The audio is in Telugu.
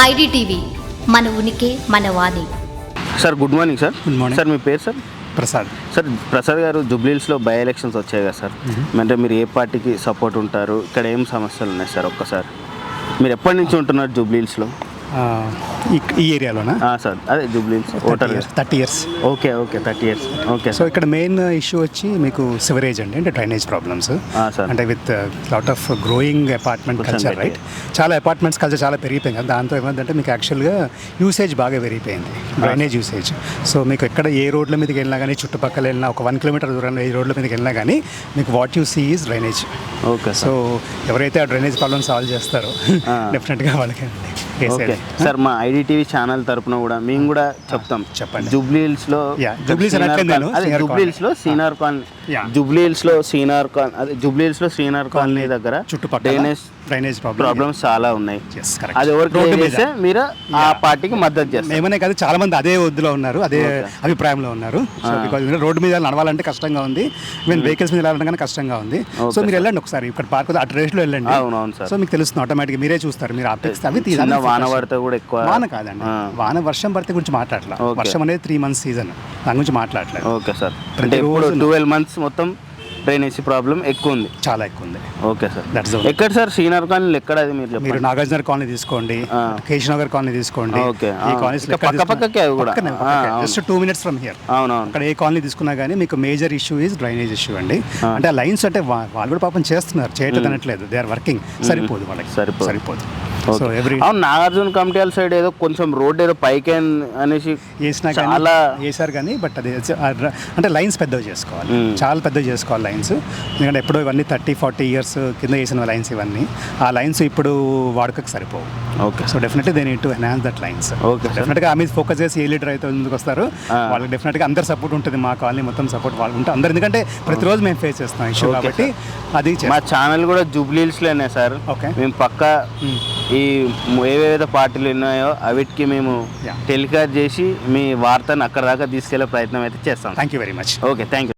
ఐడిటీవీ మన ఉనికి మన వాణి. Sir good morning sir. Good morning sir మీ పేరు సార్? ప్రసాద్. సార్ ప్రసాద్ గారు, జూబ్లీహిల్స్లో బై ఎలక్షన్స్ వచ్చాయి కదా సార్, అంటే మీరు ఏ పార్టీకి సపోర్ట్ ఉంటారు, ఇక్కడ ఏం సమస్యలు ఉన్నాయి సార్ ఒక్కసారి? మీరు ఎప్పటి నుంచి ఉంటున్నారు జూబ్లీహిల్స్లో? ఈ ఏరియాలోనా? సార్ అదే Jubilee Hills voter 30 years. Okay 30 years. Okay. So ఇక్కడ మెయిన్ ఇష్యూ వచ్చి మీకు సివరేజ్ అండి, అంటే డ్రైనేజ్ ప్రాబ్లమ్స్. సార్ అంటే with lot of growing apartment culture, right? చాలా అపార్ట్మెంట్స్ కల్చర్ చాలా పెరిగిపోయింది కదా, దాంతో ఏమంటే మీకు యాక్చువల్గా యూసేజ్ బాగా పెరిగిపోయింది, డ్రైనేజ్ యూసేజ్. సో మీకు ఎక్కడ ఏ రోడ్ల మీదకి వెళ్ళినా కానీ, చుట్టుపక్కల వెళ్ళినా, ఒక 1 kilometer దూరంలో ఏ రోడ్ల మీదకి వెళ్ళినా కానీ మీకు what you see is drainage. Okay. So ఎవరైతే ఆ డ్రైనేజ్ ప్రాబ్లమ్ సాల్వ్ చేస్తారో డెఫినెట్గా వాళ్ళకి. ఓకే సార్, మా ఐడిటీవీ ఛానల్ తరపున కూడా మేము కూడా చెప్తాం. చెప్పండి. జూబ్లీహిల్స్లో సీనియర్ కాలనీ, జూబ్లీహిల్స్లో సీనియర్ కాలనీ దగ్గర చుట్టుపక్కల డ్రైనేజ్ ప్రాబ్లమ్స్ చాలా ఉన్నాయి. అది ఎవరికి చేస్తే మీరు ఆ పార్టీకి మద్దతు చేస్తారు. ఏమనే కాదు, చాలా మంది అదే వద్దులో ఉన్నారు, అదే అభిప్రాయంలో ఉన్నారు. సో బికాజ్ రోడ్డు మీద నడవాలంటే కష్టంగా ఉంది, ఈవెన్ వెహికల్స్ మీద వెళ్ళాలంటే కానీ కష్టంగా ఉంది. సో మీరు వెళ్ళండి ఒకసారి, ఇక్కడ పార్క్ అటు రేస్లో వెళ్ళండి. అవునవును సార్. సో మీకు తెలుస్తుంది ఆటోమేటిక్గా, మీరే చూస్తారు. మీరు ఆపేస్తే అవి వాన పడితే కూడా ఎక్కువ వాన కాదండి, వాన వర్షం పడితే గురించి మాట్లాడలేదు. వర్షం అనేది 3 months సీజన్, దాని గురించి మాట్లాడలేదు. Okay sir. అంటే 12 months మొత్తం డ్రైనేజ్ ప్రాబ్లం ఎక్కువ ఉంది, చాలా ఎక్కువ ఉంది. Okay sir. ఎక్కడ సార్ సీనియర్ కాలనీ ఎక్కడ? అది మీరు నాగార్జున కాలనీ తీసుకోండి, కేశనగర్ కాలనీ తీసుకోండి. ఓకే. ఈ కాలనీస్ పక్కపక్కకే కూడా జస్ట్ 2 minutes ఫ్రమ్ హియర్. అవునవును. అక్కడ ఏ కాలనీ తీసుకున్నా కానీ మీకు major issue is drainage issue అండి. అంటే ఆ లైన్స్ అంటే వాళ్ళు కూడా పాపం చేస్తున్నారు, చేయట్లేదు అనట్లేదు, దే ఆర్ వర్కింగ్. సరిపోదు వాళ్ళకి, సరిపోదు. సో నాగార్జున కమిటీ సైడ్ ఏదో కొంచెం రోడ్ ఏదో పైకి అనేసి వేసినా కానీ వేసారు కానీ, బట్ అది అంటే లైన్స్ పెద్దవి చేసుకోవాలి, చాలా పెద్దవి చేసుకోవాలి లైన్స్. ఎందుకంటే ఎప్పుడో ఇవన్నీ 30-40 years కింద వేసిన లైన్స్ ఇవన్నీ. ఆ లైన్స్ ఇప్పుడు వాడుకకు సరిపోవు. Okay. So definitely they need to enhance that lines. Okay. డెఫినెట్గా ఆ మీద ఫోకస్ చేసి ఏ లీడర్ అయితే ముందుకు వస్తారు వాళ్ళకి డెఫినెట్గా అందరు సపోర్ట్ ఉంటుంది. మా కాలనీ మొత్తం సపోర్ట్ వాళ్ళు ఉంటుంది అందరు, ఎందుకంటే ప్రతిరోజు మేము ఫేస్ చేస్తాం ఇష్యూ కాబట్టి. అది మా ఛానల్ కూడా జూబ్లీహిల్స్లోనే సార్. ఓకే. మేము పక్కా ఈ ఏవేదో పార్టీలు ఉన్నాయో అవిటికి మేము టెలికాస్ట్ చేసి మీ వార్తను అక్కడ దాకా తీసుకెళ్లే ప్రయత్నం అయితే చేస్తాం. Thank you very much. Okay, thank you.